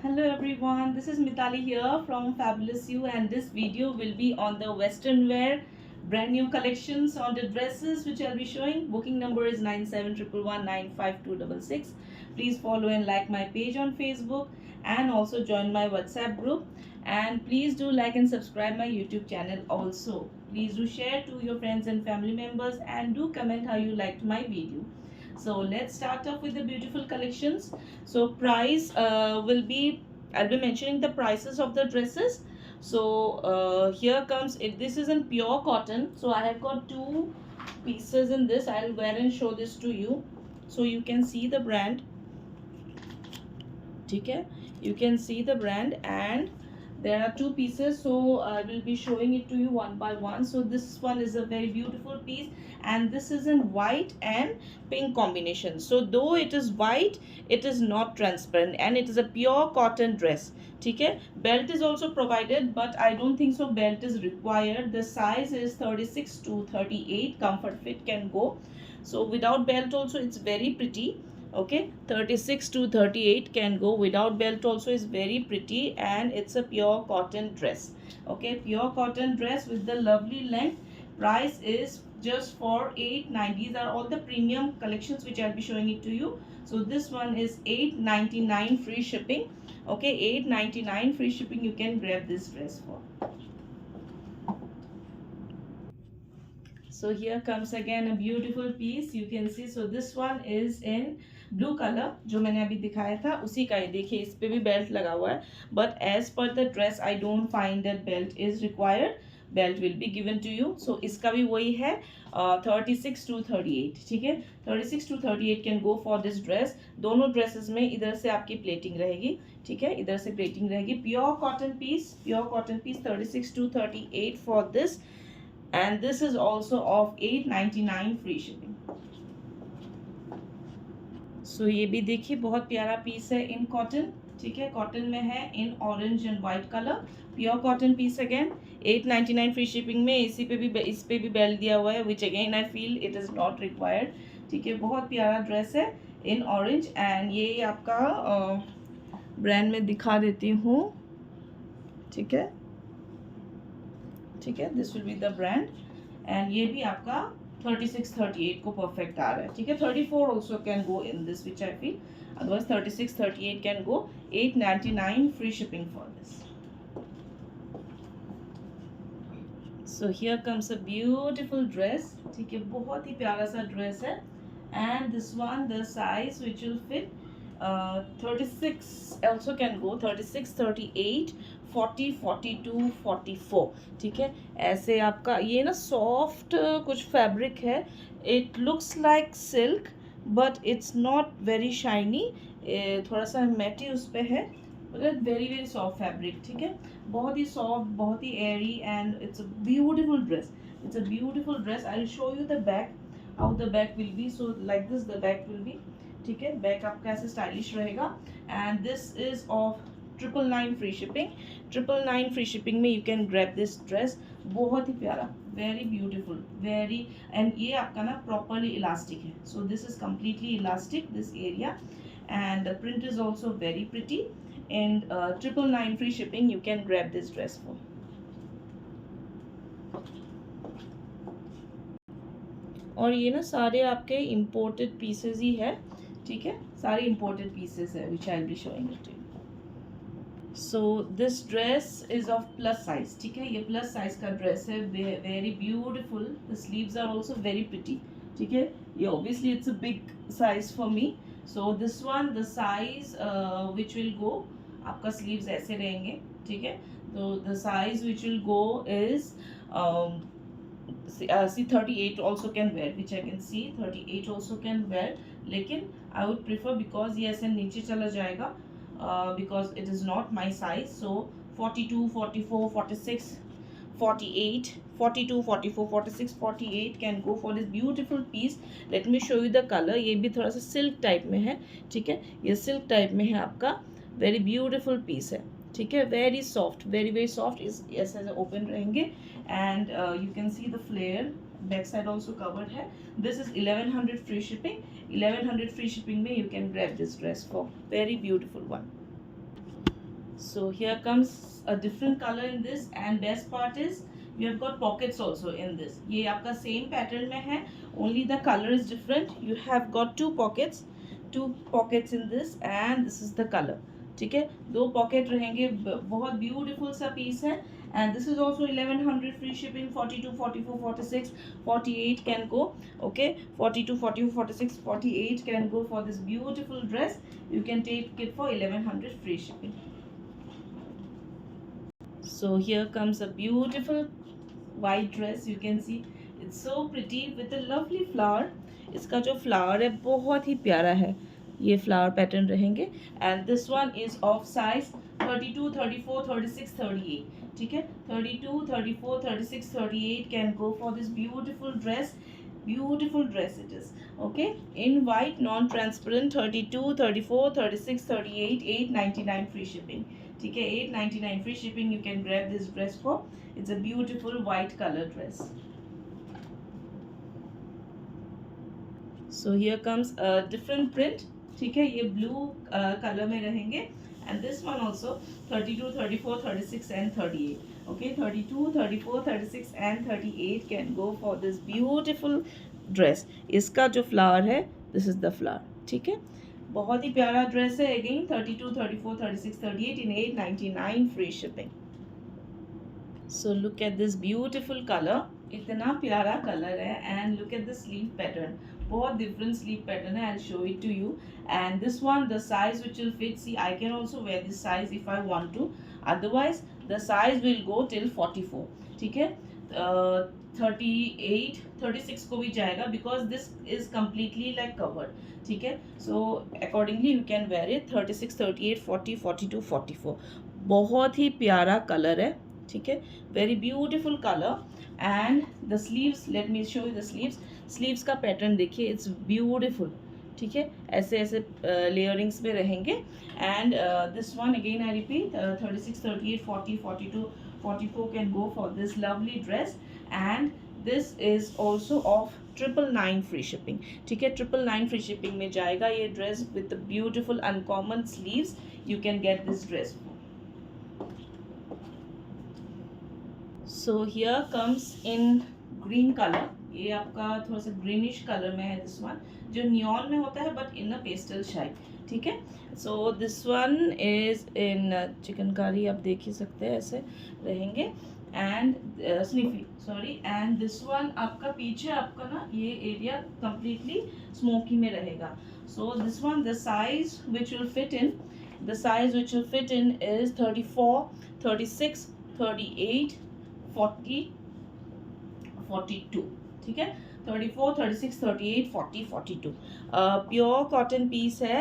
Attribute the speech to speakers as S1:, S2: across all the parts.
S1: Hello everyone, this is Mitali here from Fabulous You, and this video will be on the western wear brand new collections on the dresses which I'll be showing. Booking number is 9711195266. Please follow and like my page on Facebook and also join my WhatsApp group, and please do like and subscribe my YouTube channel also. Please do share to your friends and family members and do comment how you liked my video. So let's start off with the beautiful collections. So price will be, I'll be mentioning the prices of the dresses. So here comes it. This is in pure cotton. So I have got two pieces in this. I'll wear and show this to you so you can see the brand. Okay, you can see the brand, and there are two pieces, so I will be showing it to you one by one. So this one is a very beautiful piece, and this is in white and pink combination. So though it is white, it is not transparent, and it is a pure cotton dress. Okay, belt is also provided, but I don't think so belt is required. The size is 36 to 38, comfort fit can go. So without belt also it's very pretty. Okay, 36 to 38 can go without belt also, is very pretty, and it's a pure cotton dress. Okay, pure cotton dress with the lovely length. Price is just for 890. These are all the premium collections which I'll be showing it to you. So this one is 899 free shipping. Okay, 899 free shipping, you can grab this dress for. So here comes again a beautiful piece, you can see. So this one is in blue colour, जो मैंने अभी दिखाया था उसी का ही. देखिए इस पे भी बेल्ट लगा हुआ है, but as per the dress I don't find that belt is required. Belt will be given to you. So इसका भी वही है 36 to 38. ठीक है, 36 to 38 can go for this dress. दोनों ड्रेसेस में इधर से आपकी प्लेटिंग रहेगी. ठीक है, इधर से प्लेटिंग रहेगी. Pure cotton piece, pure cotton piece, 36 to 38 for this, and this is also of 899 free shipping. So ये भी देखिए बहुत प्यारा पीस है इन कॉटन. ठीक है, कॉटन में है in orange and white colour. Pure cotton piece again 899 free shipping में. इसी पे भी, इस पे भी बेल्ट दिया हुआ है, which again I feel it is not required. ठीक है, बहुत प्यारा ड्रेस है इन ऑरेंज, एंड ये आपका ब्रांड में दिखा देती हूँ. ठीक है, ठीक है, this will be the brand, and ये भी आपका 36 38 को परफेक्ट आ रहा है. ठीक है, 34 also can go in this which I feel. Otherwise 36 38 can go. 899 free shipping for this. So here comes a beautiful dress. ठीक है, बहुत ही प्यारा सा ड्रेस है, and this one the size which will fit 36 also can go. 36 38 40 42 44. ठीक है, ऐसे आपका ये ना सॉफ्ट कुछ फैब्रिक है. It looks like silk but it's not very shiny. थोड़ा सा मैटी उस पर है, मतलब वेरी वेरी सॉफ्ट फैब्रिक. ठीक है, बहुत ही सॉफ्ट, बहुत ही airy, and it's a beautiful dress. It's a beautiful dress. I will show you the back, how the back will be. So like this the back will be. ठीक है, back आपका ऐसे स्टाइलिश रहेगा, and this is of 999 free shipping. 999 free shipping में you can grab this dress. बहुत ही प्यारा, very beautiful, very, and ये आपका ना प्रॉपरली इलास्टिक है. So this is completely elastic this area, and the print is also very pretty, and 999 free shipping you can grab this dress for. और ये ना सारे आपके इम्पोर्टेड पीसेज ही है. ठीक है, सारे इम्पोर्टेड पीसेस है which I will be showing it to you. So this dress is of plus size. ठीक है, ये प्लस साइज का ड्रेस है, very beautiful. The sleeves are also very pretty. ठीक है, ये obviously it's a big size for me. So this one the size which will go, आपका sleeves ऐसे रहेंगे. ठीक है, तो the size which will go is see 38 also can wear, which I can see 38 also can wear. लेकिन I would prefer, because ये ऐसे नीचे चला जाएगा, because it is not my size. So 42 44 46 48 42 44 46 48 can go for this beautiful piece. Let me show you the color. ये भी थोड़ा सा सिल्क टाइप में है. ठीक है, ये सिल्क टाइप में है आपका. वेरी ब्यूटिफुल पीस है. ठीक है, very soft, very very soft. इस ऐसे ओपन रहेंगे, and you can see the flare. Back side also covered है. This is 1100 free shipping. 1100 free shipping में you can grab this dress for very beautiful one. So here comes a different color in this, and best part is you have got pockets also in this. ये आपका same pattern में है, only the color is different. You have got two pockets in this, and this is the color. ठीक है, दो pocket रहेंगे, बहुत beautiful सा piece है. And this is also 1100 free shipping. 42, 44, 46, 48 can go. Okay, 42, 44, 46, 48 can go for this beautiful dress. You can take it for 1100 free shipping. So here comes a beautiful white dress. You can see it's so pretty with a lovely flower. इसका जो flower है बहुत ही प्यारा है, ये flower pattern रहेंगे. And this one is of size 32, 34, 36, 38. ठीक है, 32, 34, 36, 38 can go for this beautiful dress. Beautiful dress it is. Okay, in white, non-transparent. 32, 34, 36, 38, 899 free shipping. ठीक है, 899 free shipping. You can grab this dress for. It's a beautiful white color dress. So here comes a different print. ठीक है, ये blue color में रहेंगे. And this one also 32, 34, 36 and 38. Okay, 32, 34, 36 and 38 can go for this beautiful dress. इसका जो flower है, this is the flower. ठीक है, बहुत ही प्यारा ड्रेस है. Again 32, 34, 36, 38 in 899 free shipping. So look at this beautiful color. इतना प्यारा कलर है. And look at the sleeve pattern. बहुत different sleeve pattern है. I'll show it to you. And this one, the size which will fit. See, I can also wear this size if I want to. Otherwise, the size will go till 44. ठीक है, 38, 36 को भी जाएगा because this is completely like covered. ठीक है, so accordingly you can wear it. 36, 38, 40, 42, 44. बहुत ही प्यारा कलर है. ठीक है, very beautiful colour. And the sleeves, let me show you the sleeves. Sleeves का पैटर्न देखिए, इट्स ब्यूटीफुल. ठीक है, ऐसे ऐसे लेयरिंग्स में रहेंगे. And this one again I repeat, 36, 38, 40, 42, 44 can go for this lovely dress. And this is also of 999 free shipping. ठीक है, 999 फ्री शिपिंग में जाएगा ये dress with beautiful uncommon sleeves. You can get this dress. So here comes in green color. ये आपका थोड़ा सा greenish colour में है. दिस वन जो नियॉन में होता है but in a pastel shade. ठीक है, so this one is in chikankari. आप देख ही सकते हैं, ऐसे रहेंगे. And sniffy, sorry. And this one आपका पीछे आपका ना ये एरिया कंप्लीटली स्मोकी में रहेगा. सो this one, the size which will fit in, the size which will fit in is 34, 36, 38, 40, 42. ठीक है, 34, 36, 38, 40, 42. प्योर कॉटन पीस है.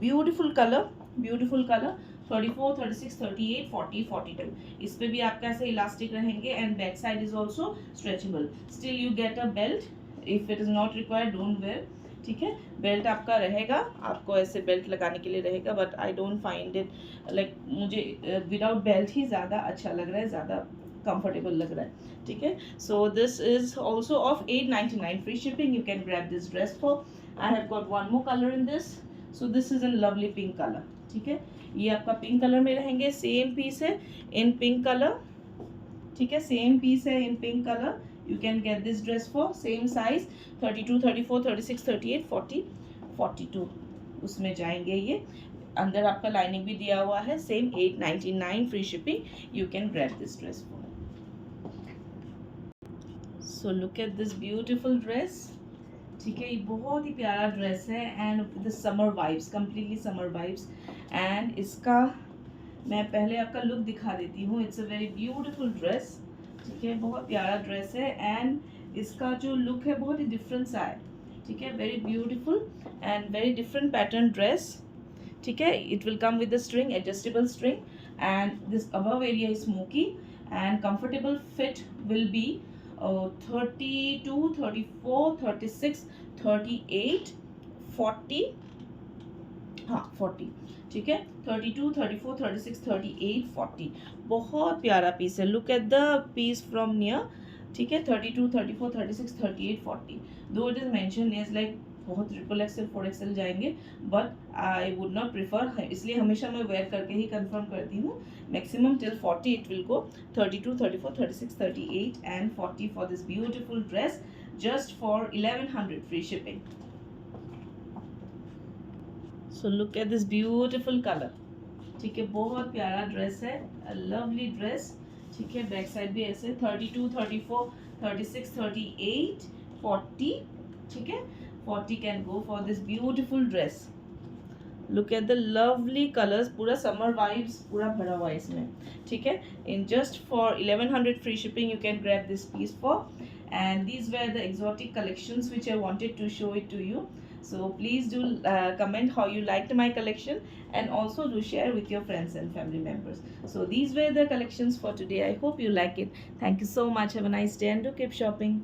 S1: Beautiful colour, beautiful colour. 34, 36, 38, 40, 42. इस पे भी आपका ऐसे इलास्टिक रहेंगे. And back side is also stretchable. Still you get a belt. If it is not required, don't wear. ठीक है, बेल्ट आपका रहेगा, आपको ऐसे बेल्ट लगाने के लिए रहेगा. But I don't find it like, मुझे विदाउट बेल्ट ही ज़्यादा अच्छा लग रहा है, ज़्यादा कंफर्टेबल लग रहा है. ठीक है, so this is also of 899 free shipping. You can grab this dress for. I have got one more colour in this. So this is in lovely pink colour. ठीक है, ये आपका पिंक कलर में रहेंगे. सेम पीस है in pink colour. ठीक है, same piece है in pink colour. You can get this dress for same size 32, 34, 36, 38, 40, 42 उसमें जाएंगे ये. अंदर आपका लाइनिंग भी दिया हुआ है. Same 899 free shipping. You can grab this dress for. So look at this beautiful dress. ठीक है, ये बहुत ही प्यारा ड्रेस है. And the summer vibes, completely summer vibes. And इसका मैं पहले आपका लुक दिखा देती हूँ. It's a very beautiful dress. ठीक है, बहुत प्यारा ड्रेस है. एंड इसका जो लुक है बहुत ही डिफरेंट सा है. ठीक है, very beautiful and very different pattern dress. ठीक है, it will come with the string, adjustable string. And this above area is smoky. And comfortable fit will be 32, 34, 36, 38, 40. हाँ, 40. ठीक है, 32, 34, 36, 38, 40. बहुत प्यारा पीस है. Look at the piece from near. ठीक है, 32, 34, 36, 38, 40. Though it is mention is like बहुत triple XL 4XL जाएंगे, but I would not prefer, इसलिए हमेशा मैं वेयर करके ही कंफर्म करती हूँ. Maximum till 40 it will go. 32, 34, 36, 38 and 40 for this beautiful dress, just for 1100 free shipping. So look at this beautiful color. ठीक है, बहुत प्यारा ड्रेस है, लवली ड्रेस. ठीक है, बैक साइड भी ऐसे 32, 34, 36, 38, 40. ठीक है, 40 can go for this beautiful dress. Look at the lovely colours, पूरा समर वाइब्स पूरा भरा हुआ है इसमें. ठीक है, in just for 1100 free shipping you can grab this piece for. And these were the exotic collections which I wanted to show it to you. So please do comment how you liked my collection, and also do share with your friends and family members. So these were the collections for today. I hope you like it. Thank you so much. Have a nice day and do keep shopping.